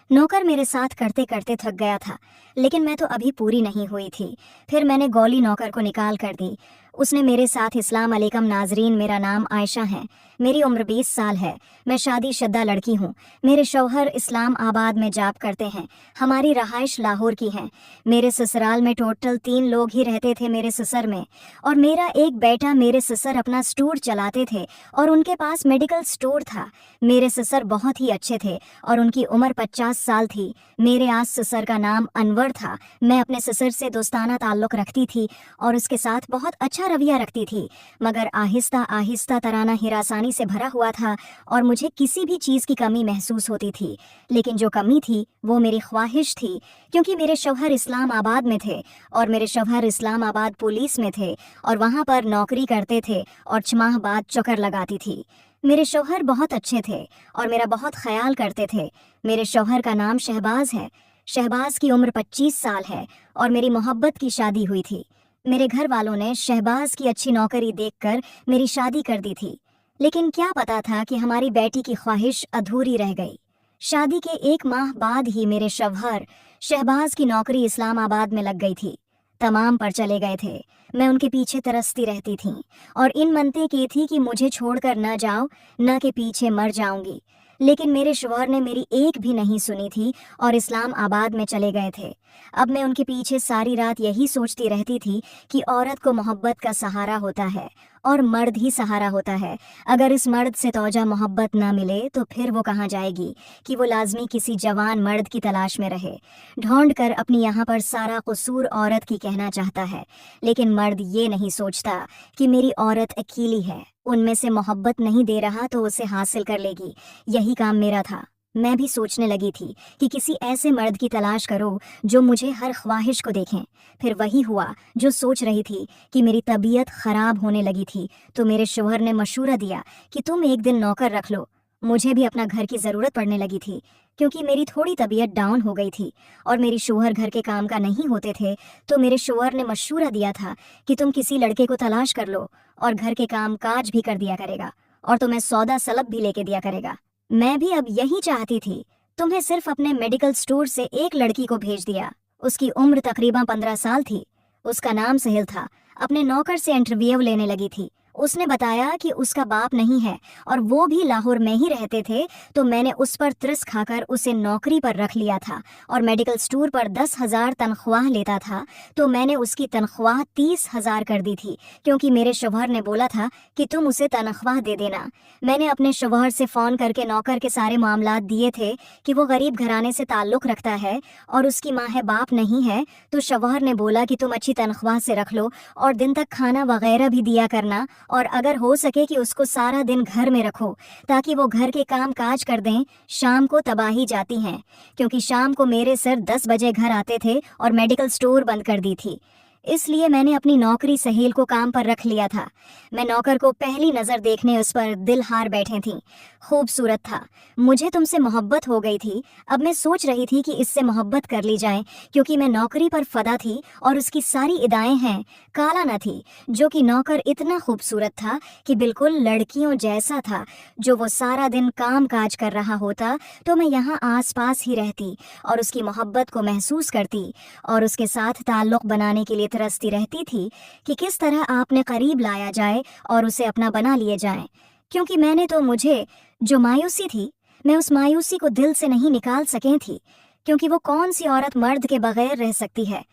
नौकर मेरे साथ करते करते थक गया था, लेकिन मैं तो अभी पूरी नहीं हुई थी। फिर मैंने गौली नौकर को निकाल कर दी। उसने मेरे साथ अस्सलाम अलैकुम नाजरीन, मेरा नाम आयशा है, मेरी उम्र 20 साल है, मैं शादीशुदा लड़की हूँ। मेरे शौहर इस्लाम आबाद में जॉब करते हैं, हमारी रहाइश लाहौर की है। मेरे ससुराल में टोटल 3 लोग ही रहते थे मेरे ससुर में, और मेरा एक बेटा। मेरे ससुर अपना स्टोर चलाते थे और उनके पास मेडिकल स्टोर था। मेरे ससुर बहुत ही अच्छे थे और उनकी उम्र 50 साल थी। मेरे आस ससुर का नाम अनवर था। मैं अपने ससुर से दोस्ताना ताल्लुक़ रखती थी और उसके साथ बहुत अच्छा रवैया रखती थी, मगर आहिस्ता आहिस्ता तराना हिरासानी से भरा हुआ था और मुझे किसी भी चीज़ की कमी महसूस होती थी। लेकिन जो कमी थी वो मेरी ख्वाहिश थी, क्योंकि मेरे शौहर इस्लाम आबाद में थे और मेरे शौहर इस्लाम आबाद पुलिस में थे और वहाँ पर नौकरी करते थे और 6 माह बाद चक्कर लगाती थी। मेरे शौहर बहुत अच्छे थे और मेरा बहुत ख्याल करते थे। मेरे शौहर का नाम शहबाज है। शहबाज की उम्र 25 साल है और मेरी मोहब्बत की शादी हुई थी। मेरे घर वालों ने शहबाज की अच्छी नौकरी देखकर मेरी शादी कर दी थी, लेकिन क्या पता था कि हमारी बेटी की ख्वाहिश अधूरी रह गई। शादी के 1 माह बाद ही मेरे शौहर शहबाज की नौकरी इस्लामाबाद में लग गई थी। तमाम पर चले गए थे। मैं उनके पीछे तरसती रहती थी और इन मनते की थी कि मुझे छोड़कर न जाओ, न के पीछे मर जाऊंगी। लेकिन मेरे शौहर ने मेरी एक भी नहीं सुनी थी और इस्लाम आबाद में चले गए थे। अब मैं उनके पीछे सारी रात यही सोचती रहती थी कि औरत को मोहब्बत का सहारा होता है और मर्द ही सहारा होता है। अगर इस मर्द से तौजा मोहब्बत ना मिले तो फिर वो कहाँ जाएगी कि वो लाजमी किसी जवान मर्द की तलाश में रहे। ढूंढ कर अपनी यहाँ पर सारा कसूर औरत की कहना चाहता है, लेकिन मर्द ये नहीं सोचता कि मेरी औरत अकेली है, उनमें से मोहब्बत नहीं दे रहा तो उसे हासिल कर लेगी। यही काम मेरा था। मैं भी सोचने लगी थी कि किसी ऐसे मर्द की तलाश करो जो मुझे हर ख्वाहिश को देखें। फिर वही हुआ जो सोच रही थी कि मेरी तबीयत ख़राब होने लगी थी, तो मेरे शौहर ने मशूरा दिया कि तुम एक दिन नौकर रख लो। मुझे भी अपना घर की ज़रूरत पड़ने लगी थी, क्योंकि मेरी थोड़ी तबीयत डाउन हो गई थी और मेरी शौहर घर के काम का नहीं होते थे। तो मेरे शौहर ने मशूरा दिया था कि तुम किसी लड़के को तलाश कर लो और घर के काम काज भी कर दिया करेगा और तुम्हें सौदा सलब भी लेके दिया करेगा। मैं भी अब यही चाहती थी। तुम्हें सिर्फ अपने मेडिकल स्टोर से एक लड़की को भेज दिया। उसकी उम्र तकरीबन 15 साल थी। उसका नाम सहेल था। अपने नौकर से इंटरव्यू लेने लगी थी। उसने बताया कि उसका बाप नहीं है और वो भी लाहौर में ही रहते थे, तो मैंने उस पर तरस खाकर उसे नौकरी पर रख लिया था और मेडिकल स्टोर पर 10,000 तनख्वाह लेता था, तो मैंने उसकी तनख्वाह 30,000 कर दी थी, क्योंकि मेरे शौहर ने बोला था कि तुम उसे तनख्वाह दे देना। मैंने अपने शौहर से फ़ोन करके नौकर के सारे मामलात दिए थे कि वो गरीब घराने से ताल्लुक़ रखता है और उसकी माँ है, बाप नहीं है। तो शौहर ने बोला कि तुम अच्छी तनख्वाह से रख लो और दिन तक खाना वगैरह भी दिया करना, और अगर हो सके कि उसको सारा दिन घर में रखो ताकि वो घर के काम काज कर दें। शाम को तबाही जाती हैं, क्योंकि शाम को मेरे सर 10 बजे घर आते थे और मेडिकल स्टोर बंद कर दी थी। इसलिए मैंने अपनी नौकरी सहेल को काम पर रख लिया था। मैं नौकर को पहली नज़र देखने उस पर दिल हार बैठे थी। खूबसूरत था। मुझे तुमसे मोहब्बत हो गई थी। अब मैं सोच रही थी कि इससे मोहब्बत कर ली जाए, क्योंकि मैं नौकरी पर फदा थी और उसकी सारी इदाएं हैं। काला न थी, जो कि नौकर इतना खूबसूरत था कि बिल्कुल लड़कियों जैसा था। जो वो सारा दिन काम काज कर रहा होता तो मैं यहाँ आस पास ही रहती और उसकी मोहब्बत को महसूस करती और उसके साथ ताल्लुक़ बनाने के लिए तरसती रहती थी कि किस तरह आपने करीब लाया जाए और उसे अपना बना लिए जाए। क्योंकि मुझे जो मायूसी थी, मैं उस मायूसी को दिल से नहीं निकाल सके थी, क्योंकि वो कौन सी औरत मर्द के बगैर रह सकती है।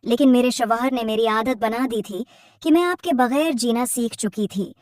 लेकिन मेरे शौहर ने मेरी आदत बना दी थी कि मैं आपके बगैर जीना सीख चुकी थी।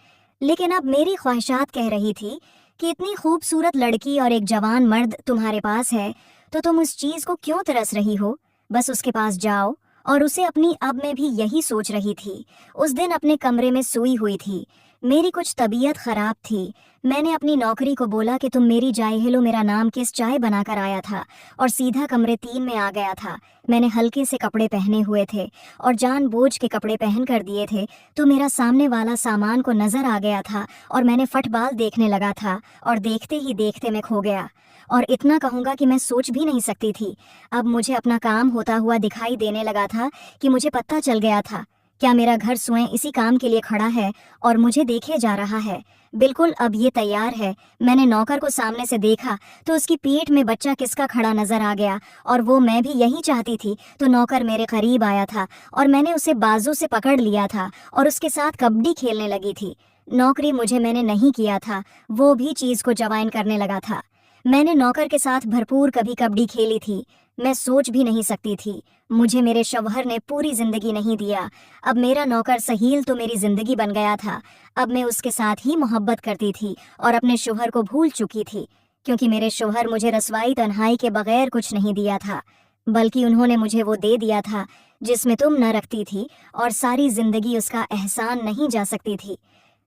लेकिन अब मेरी ख्वाहिशात कह रही थी कि इतनी खूबसूरत लड़की और एक जवान मर्द तुम्हारे पास है, तो तुम उस चीज़ को क्यों तरस रही हो। बस उसके पास जाओ और उसे अपनी। अब मैं भी यही सोच रही थी। उस दिन अपने कमरे में सोई हुई थी। मेरी कुछ तबीयत ख़राब थी। मैंने अपनी नौकरी को बोला कि तुम मेरी जायहिलो मेरा नाम किस चाय बनाकर आया था, और सीधा कमरे 3 में आ गया था। मैंने हल्के से कपड़े पहने हुए थे और जानबूझ के कपड़े पहन कर दिए थे, तो मेरा सामने वाला सामान को नज़र आ गया था और मैंने फुटबॉल देखने लगा था और देखते ही देखते मैं खो गया। और इतना कहूँगा कि मैं सोच भी नहीं सकती थी। अब मुझे अपना काम होता हुआ दिखाई देने लगा था कि मुझे पता चल गया था کیا میرا گھر سوئیں اسی کام کے لیے کھڑا ہے اور مجھے دیکھے جا رہا ہے؟ بالکل اب یہ تیار ہے۔ میں نے نوکر کو سامنے سے دیکھا تو اس کی پیٹھ میں بچہ کس کا کھڑا نظر آ گیا، اور وہ میں بھی یہی چاہتی تھی تو نوکر میرے قریب آیا تھا اور میں نے اسے بازو سے پکڑ لیا تھا اور اس کے ساتھ کبڈی کھیلنے لگی تھی۔ نوکری میں نے نہیں کیا تھا، وہ بھی چیز کو جوائن کرنے لگا تھا۔ میں نے نوکر کے ساتھ بھرپور کبھی کبڈی کھیلی تھی، میں سوچ بھی نہیں سکتی تھی۔ مجھے میرے شوہر نے پوری زندگی نہیں دیا، اب میرا نوکر سہیل تو میری زندگی بن گیا تھا۔ اب میں اس کے ساتھ ہی محبت کرتی تھی اور اپنے شوہر کو بھول چکی تھی، کیونکہ میرے شوہر مجھے رسوائی تنہائی کے بغیر کچھ نہیں دیا تھا، بلکہ انہوں نے مجھے وہ دے دیا تھا جس میں تم نہ رکھتی تھی، اور ساری زندگی اس کا احسان نہیں جا سکتی تھی۔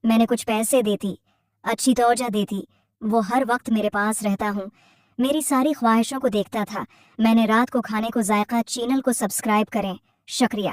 میں نے کچھ پیسے دیتی، اچھی توجہ دیتی، وہ ہر وقت میرے پاس رہتا ہوں، میری ساری خواہشوں کو دیکھتا تھا۔ میں نے رات کو کھانے کو ذائقہ چینل کو سبسکرائب کریں، شکریہ۔